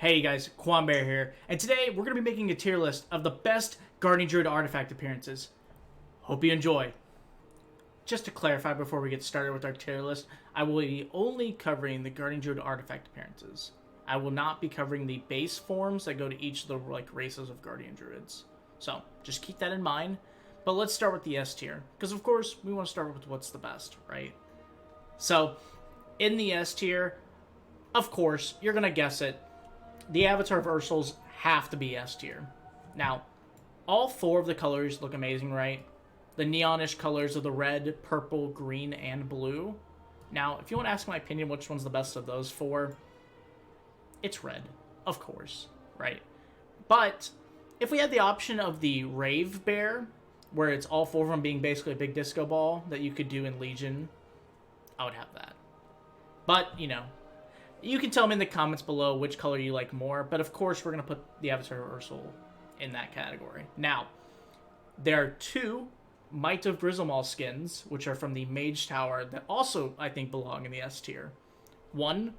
Hey guys, Kwanbear here, and today we're going to be making a tier list of the best Guardian Druid artifact appearances. Hope you enjoy. Just to clarify before we get started with our tier list, I will be only covering the Guardian Druid artifact appearances. I will not be covering the base forms that go to each of the races of Guardian Druids. So, just keep that in mind. But let's start with the S tier, because of course we want to start with what's the best, right? So, in the S tier, of course, you're going to guess it, the Avatar of Ursul's have to be S tier. Now, all four of the colors look amazing, right? The neonish colors of the red, purple, green, and blue. Now, if you want to ask my opinion which one's the best of those four, it's red, of course, right? But if we had the option of the Rave Bear, where it's all four of them being basically a big disco ball that you could do in Legion, I would have that. But, you know, you can tell me in the comments below which color you like more, but of course we're going to put the Avatar of Ursul in that category. Now, there are two Might of Grizzlemaw skins, which are from the Mage Tower, that also, I think, belong in the S tier. One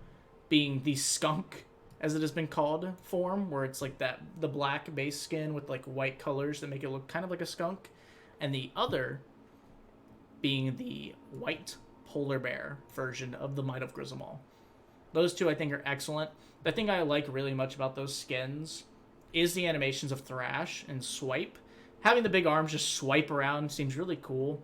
being the Skunk, as it has been called, form, where it's like that, the black base skin with like white colors that make it look kind of like a skunk. And the other being the white polar bear version of the Might of Grizzlemaw. Those two I think are excellent. The thing I like really much about those skins is the animations of Thrash and Swipe. Having the big arms just swipe around seems really cool.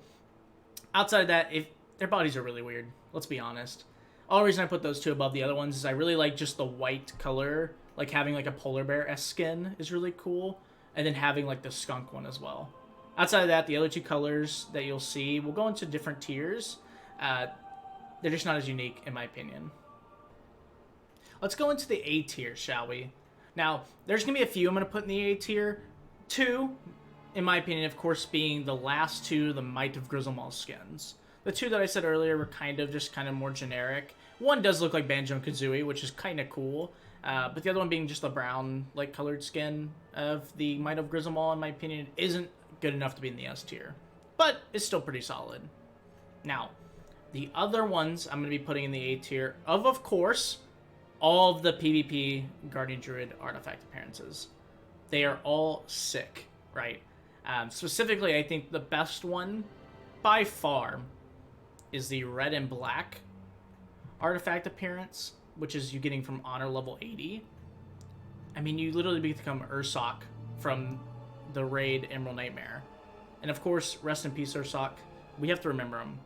Outside of that, their bodies are really weird, let's be honest. The only reason I put those two above the other ones is I really like just the white color. Like having like a polar bear-esque skin is really cool. And then having like the skunk one as well. Outside of that, the other two colors that you'll see will go into different tiers. They're just not as unique in my opinion. Let's go into the A tier, shall we? Now, there's going to be a few I'm going to put in the A tier. Two, in my opinion, of course, being the last two, the Might of Grizzlemaw skins. The two that I said earlier were kind of more generic. One does look like Banjo-Kazooie, which is kind of cool. But the other one being just the brown, like, colored skin of the Might of Grizzlemaw, in my opinion, isn't good enough to be in the S tier. But it's still pretty solid. Now, the other ones I'm going to be putting in the A tier of course, all of the PvP Guardian Druid artifact appearances. They are all sick, right? Specifically, I think the best one, by far, is the red and black artifact appearance, which is you getting from honor level 80. I mean, you literally become Ursoc from the raid Emerald Nightmare. And of course, rest in peace, Ursoc. We have to remember him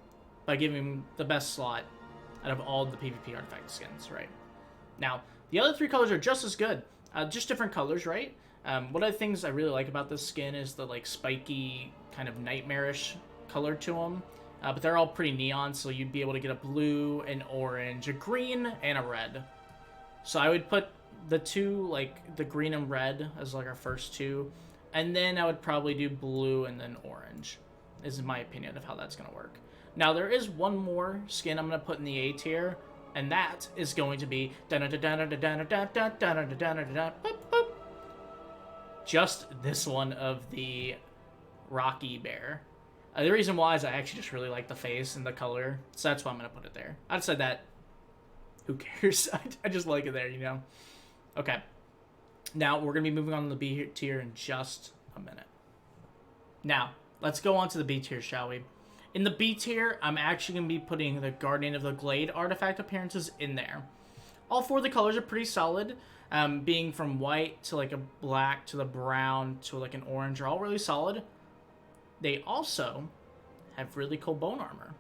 by giving him the best slot out of all the PvP artifact skins, right? Now, the other three colors are just as good. Just different colors, right? One of the things I really like about this skin is the like spiky, kind of nightmarish color to them. But they're all pretty neon, so you'd be able to get a blue, an orange, a green, and a red. So I would put the two, like the green and red as like our first two. And then I would probably do blue and then orange, is my opinion of how that's going to work. Now, there is one more skin I'm going to put in the A tier. And that is going to be just this one of the Rocky Bear. The reason why is I actually just really like the face and the color, so that's why I'm going to put it there. Outside that, who cares? I just like it there, you know? Okay. Now, we're going to be moving on to the B tier in just a minute. Now, let's go on to the B tier, shall we? In the B tier, I'm actually going to be putting the Guardian of the Glade artifact appearances in there. All four of the colors are pretty solid, being from white to like a black to the brown to like an orange are all really solid. They also have really cool bone armor.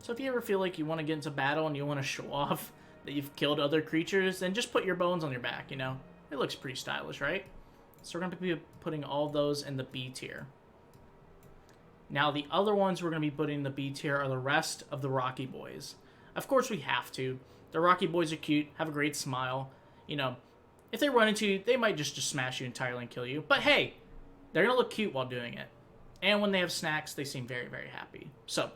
So if you ever feel like you want to get into battle and you want to show off that you've killed other creatures, then just put your bones on your back, you know? It looks pretty stylish, right? So we're going to be putting all those in the B tier. Now, the other ones we're going to be putting in the B tier are the rest of the Rocky Boys. Of course, we have to. The Rocky Boys are cute, have a great smile. You know, if they run into you, they might just smash you entirely and kill you. But hey, they're going to look cute while doing it. And when they have snacks, they seem very, very happy. So,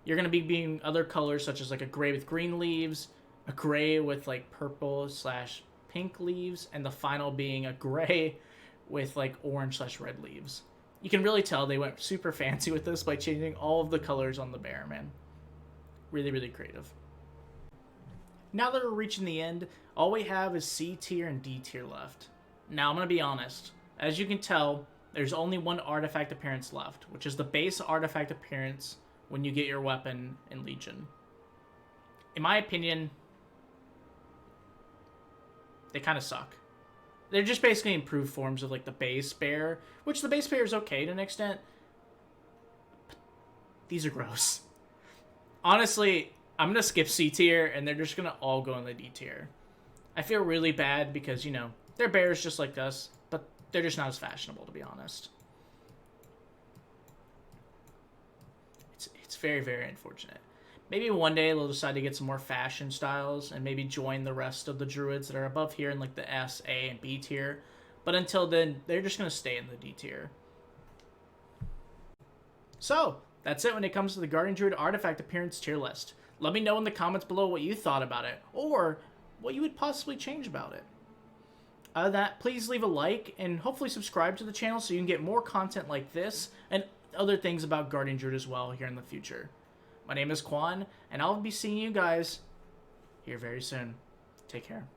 you're going to be being other colors, such as like a gray with green leaves, a gray with like purple/pink leaves, and the final being a gray with like orange/red leaves. You can really tell they went super fancy with this by changing all of the colors on the bear, man. Really, really creative. now that we're reaching the end, all we have is C tier and D tier left. Now, I'm going to be honest. As you can tell, there's only one artifact appearance left, which is the base artifact appearance when you get your weapon in Legion. In my opinion, they kind of suck. They're just basically improved forms of like the base bear, which the base bear is okay to an extent. But these are gross. Honestly, I'm going to skip C tier and they're just going to all go in the D tier. I feel really bad because, you know, they're bears just like us, but they're just not as fashionable, to be honest. It's very, very unfortunate. Maybe one day they'll decide to get some more fashion styles and maybe join the rest of the druids that are above here in like the S, A, and B tier. But until then, they're just going to stay in the D tier. So, that's it when it comes to the Guardian Druid artifact appearance tier list. Let me know in the comments below what you thought about it, or what you would possibly change about it. Other than that, please leave a like and hopefully subscribe to the channel so you can get more content like this and other things about Guardian Druid as well here in the future. My name is Kwan, and I'll be seeing you guys here very soon. Take care.